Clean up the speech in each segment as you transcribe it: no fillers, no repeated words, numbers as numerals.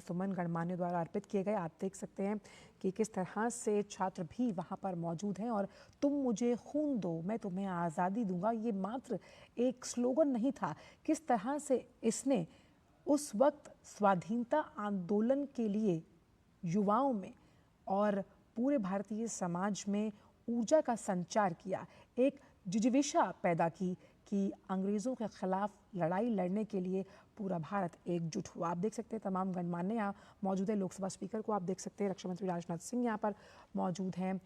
सुमन गणमान्यों द्वारा अर्पित किए गए। आप देख सकते हैं कि किस तरह से छात्र भी वहां पर मौजूद हैं और तुम मुझे खून दो मैं तुम्हें आज़ादी दूंगा, ये मात्र एक स्लोगन नहीं था। किस तरह से इसने उस वक्त स्वाधीनता आंदोलन के लिए युवाओं में और पूरे भारतीय समाज में ऊर्जा का संचार किया, एक जिजीविषा पैदा की कि अंग्रेज़ों के खिलाफ लड़ाई लड़ने के लिए पूरा भारत एकजुट हुआ। आप देख सकते हैं तमाम गणमान्य यहाँ मौजूद है। लोकसभा स्पीकर को आप देख सकते हैं, रक्षा मंत्री राजनाथ सिंह यहाँ पर मौजूद हैं।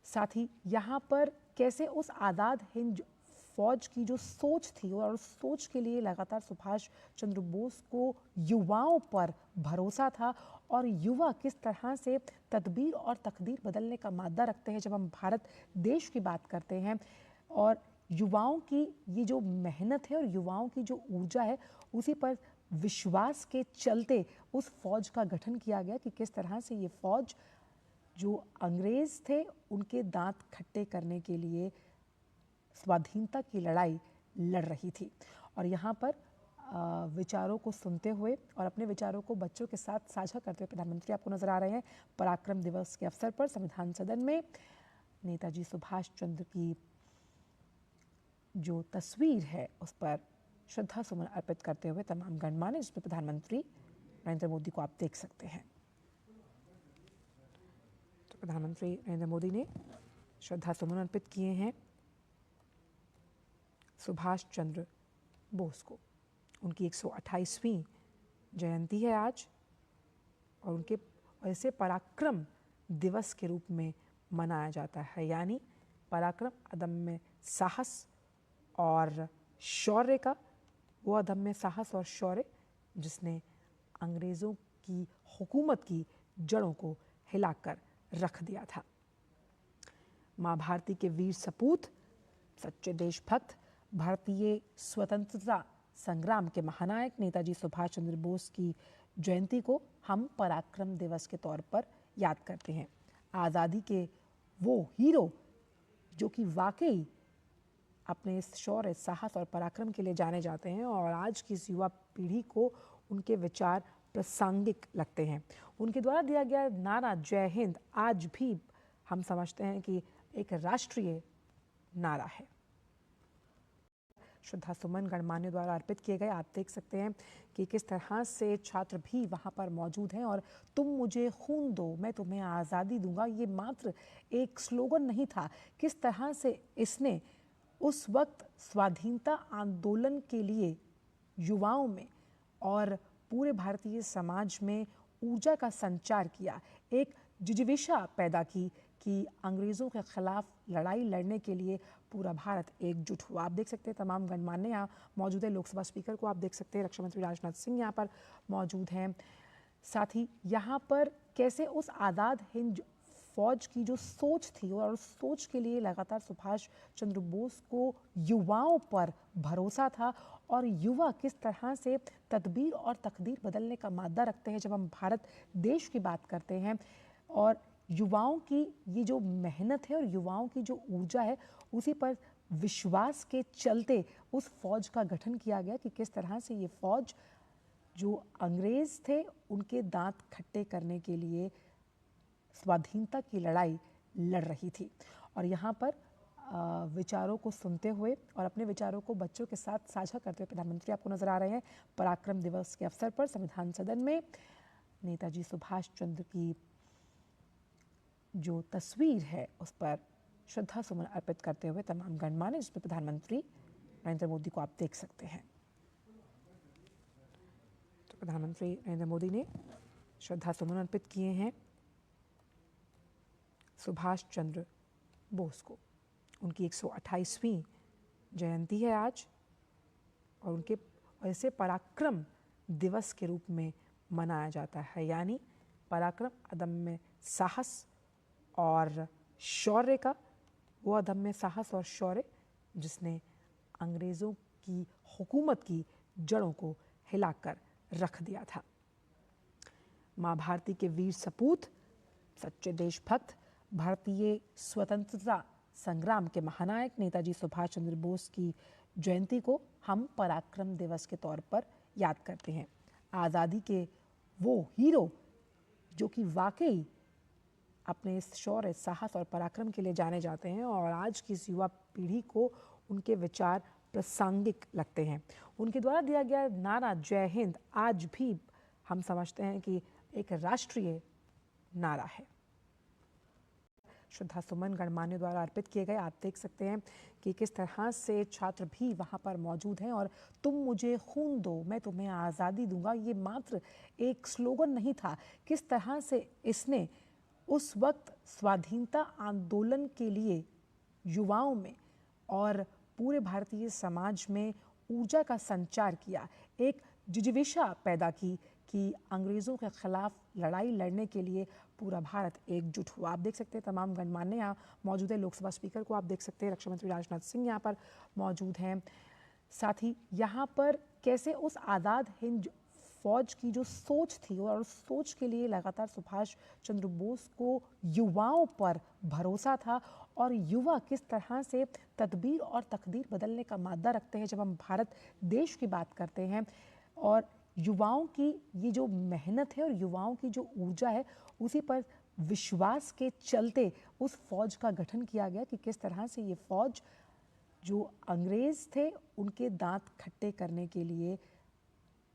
साथ ही यहाँ पर कैसे उस आज़ाद हिंद फौज की जो सोच थी और उस सोच के लिए लगातार सुभाष चंद्र बोस को युवाओं पर भरोसा था और युवा किस तरह से तदबीर और तकदीर बदलने का मादा रखते हैं जब हम भारत देश की बात करते हैं। और युवाओं की ये जो मेहनत है और युवाओं की जो ऊर्जा है, उसी पर विश्वास के चलते उस फौज का गठन किया गया कि किस तरह से ये फौज जो अंग्रेज थे उनके दांत खट्टे करने के लिए स्वाधीनता की लड़ाई लड़ रही थी। और यहाँ पर विचारों को सुनते हुए और अपने विचारों को बच्चों के साथ साझा करते हुए प्रधानमंत्री आपको नजर आ रहे हैं। पराक्रम दिवस के अवसर पर संविधान सदन में नेताजी सुभाष चंद्र की जो तस्वीर है उस पर श्रद्धा सुमन अर्पित करते हुए तमाम गणमान्य, जिसमें प्रधानमंत्री नरेंद्र मोदी को आप देख सकते हैं। तो प्रधानमंत्री नरेंद्र मोदी ने श्रद्धा सुमन अर्पित किए हैं सुभाष चंद्र बोस को। उनकी 128वीं जयंती है आज और उनके ऐसे पराक्रम दिवस के रूप में मनाया जाता है, यानी पराक्रम अदम्य साहस और शौर्य का, वो अदम्य साहस और शौर्य जिसने अंग्रेज़ों की हुकूमत की जड़ों को हिलाकर रख दिया था। माँ भारती के वीर सपूत, सच्चे देशभक्त, भारतीय स्वतंत्रता संग्राम के महानायक नेताजी सुभाष चंद्र बोस की जयंती को हम पराक्रम दिवस के तौर पर याद करते हैं। आज़ादी के वो हीरो जो कि वाकई अपने इस शौर्य, साहस और पराक्रम के लिए जाने जाते हैं और आज की इस युवा पीढ़ी को उनके विचार प्रासंगिक लगते हैं। उनके द्वारा दिया गया नारा जय हिंद आज भी हम समझते हैं कि एक राष्ट्रीय नारा है। श्रद्धा सुमन गणमान्यों द्वारा अर्पित किए गए। आप देख सकते हैं कि किस तरह से छात्र भी वहां पर मौजूद हैं और तुम मुझे खून दो मैं तुम्हें आज़ादी दूंगा, ये मात्र एक स्लोगन नहीं था। किस तरह से इसने उस वक्त स्वाधीनता आंदोलन के लिए युवाओं में और पूरे भारतीय समाज में ऊर्जा का संचार किया, एक जिजीविषा पैदा की कि अंग्रेज़ों के खिलाफ लड़ाई लड़ने के लिए पूरा भारत एकजुट हुआ। आप देख सकते हैं तमाम गणमान्य यहाँ मौजूद है। लोकसभा स्पीकर को आप देख सकते हैं, रक्षा मंत्री राजनाथ सिंह यहाँ पर मौजूद हैं। साथ ही यहाँ पर कैसे उस आज़ाद हिंद फौज की जो सोच थी और उस सोच के लिए लगातार सुभाष चंद्र बोस को युवाओं पर भरोसा था और युवा किस तरह से तदबीर और तकदीर बदलने का मादा रखते हैं जब हम भारत देश की बात करते हैं। और युवाओं की ये जो मेहनत है और युवाओं की जो ऊर्जा है, उसी पर विश्वास के चलते उस फौज का गठन किया गया कि किस तरह से ये फौज जो अंग्रेज थे उनके दांत खट्टे करने के लिए स्वाधीनता की लड़ाई लड़ रही थी। और यहाँ पर विचारों को सुनते हुए और अपने विचारों को बच्चों के साथ साझा करते हुए प्रधानमंत्री आपको नजर आ रहे हैं। पराक्रम दिवस के अवसर पर संविधान सदन में नेताजी सुभाष चंद्र की जो तस्वीर है उस पर श्रद्धा सुमन अर्पित करते हुए तमाम गणमान्य, जिसमें प्रधानमंत्री नरेंद्र मोदी को आप देख सकते हैं। तो प्रधानमंत्री नरेंद्र मोदी ने श्रद्धा सुमन अर्पित किए हैं सुभाष चंद्र बोस को। उनकी 128वीं जयंती है आज और उनके ऐसे पराक्रम दिवस के रूप में मनाया जाता है, यानी पराक्रम अदम्य साहस और शौर्य का, वो अदम्य साहस और शौर्य जिसने अंग्रेज़ों की हुकूमत की जड़ों को हिलाकर रख दिया था। माँ भारती के वीर सपूत, सच्चे देशभक्त, भारतीय स्वतंत्रता संग्राम के महानायक नेताजी सुभाष चंद्र बोस की जयंती को हम पराक्रम दिवस के तौर पर याद करते हैं। आज़ादी के वो हीरो जो कि वाकई अपने इस शौर्य, साहस और पराक्रम के लिए जाने जाते हैं और आज की इस युवा पीढ़ी को उनके विचार प्रासंगिक लगते हैं। उनके द्वारा दिया गया नारा जय हिंद आज भी हम समझते हैं कि एक राष्ट्रीय नारा है। श्रद्धा सुमन गणमान्य द्वारा अर्पित किए गए। आप देख सकते हैं कि किस तरह से छात्र भी वहां पर मौजूद हैं और तुम मुझे खून दो मैं तुम्हें आज़ादी दूंगा ये मात्र एक स्लोगन नहीं था, किस तरह से इसने उस वक्त स्वाधीनता आंदोलन के लिए युवाओं में और पूरे भारतीय समाज में ऊर्जा का संचार किया, एक जिजीविषा पैदा की कि अंग्रेज़ों के खिलाफ लड़ाई लड़ने के लिए पूरा भारत एकजुट हुआ। आप देख सकते हैं तमाम गणमान्य यहाँ मौजूद है। लोकसभा स्पीकर को आप देख सकते हैं, रक्षा मंत्री राजनाथ सिंह यहाँ पर मौजूद हैं। साथ ही यहाँ पर कैसे उस आज़ाद हिंद फौज की जो सोच थी और उस सोच के लिए लगातार सुभाष चंद्र बोस को युवाओं पर भरोसा था और युवा किस तरह से तदबीर और तकदीर बदलने का मादा रखते हैं जब हम भारत देश की बात करते हैं। और युवाओं की ये जो मेहनत है और युवाओं की जो ऊर्जा है उसी पर विश्वास के चलते उस फौज का गठन किया गया कि किस तरह से ये फौज जो अंग्रेज थे उनके दांत खट्टे करने के लिए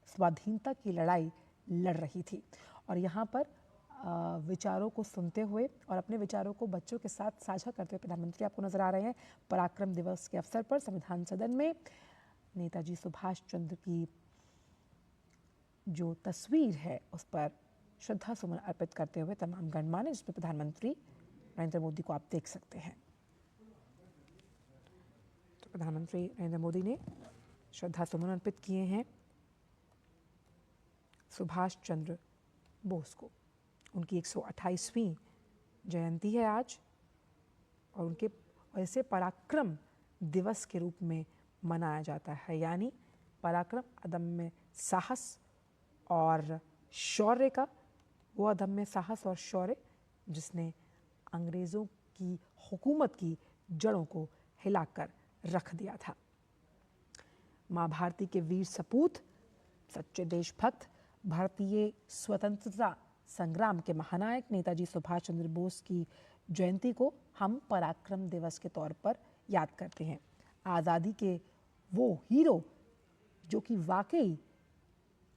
स्वाधीनता की लड़ाई लड़ रही थी। और यहाँ पर विचारों को सुनते हुए और अपने विचारों को बच्चों के साथ साझा करते हुए प्रधानमंत्री आपको नजर आ रहे हैं। पराक्रम दिवस के अवसर पर संविधान सदन में नेताजी सुभाष चंद्र की जो तस्वीर है उस पर श्रद्धा सुमन अर्पित करते हुए तमाम गणमान्य, जिसमें प्रधानमंत्री नरेंद्र मोदी को आप देख सकते हैं। तो प्रधानमंत्री नरेंद्र मोदी ने श्रद्धा सुमन अर्पित किए हैं सुभाष चंद्र बोस को। उनकी 128वीं जयंती है आज और उनके ऐसे पराक्रम दिवस के रूप में मनाया जाता है, यानी पराक्रम अदम्य साहस और शौर्य का, वो अदम्य साहस और शौर्य जिसने अंग्रेज़ों की हुकूमत की जड़ों को हिलाकर रख दिया था। माँ भारती के वीर सपूत, सच्चे देशभक्त, भारतीय स्वतंत्रता संग्राम के महानायक नेताजी सुभाष चंद्र बोस की जयंती को हम पराक्रम दिवस के तौर पर याद करते हैं। आज़ादी के वो हीरो जो कि वाकई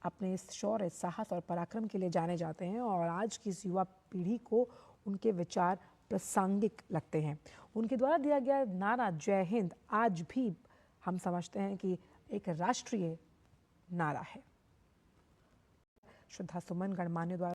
अपने इस शौर्य, साहस और पराक्रम के लिए जाने जाते हैं और आज की इस युवा पीढ़ी को उनके विचार प्रासंगिक लगते हैं। उनके द्वारा दिया गया नारा जय हिंद आज भी हम समझते हैं कि एक राष्ट्रीय नारा है। श्रद्धा सुमन गणमान्य द्वारा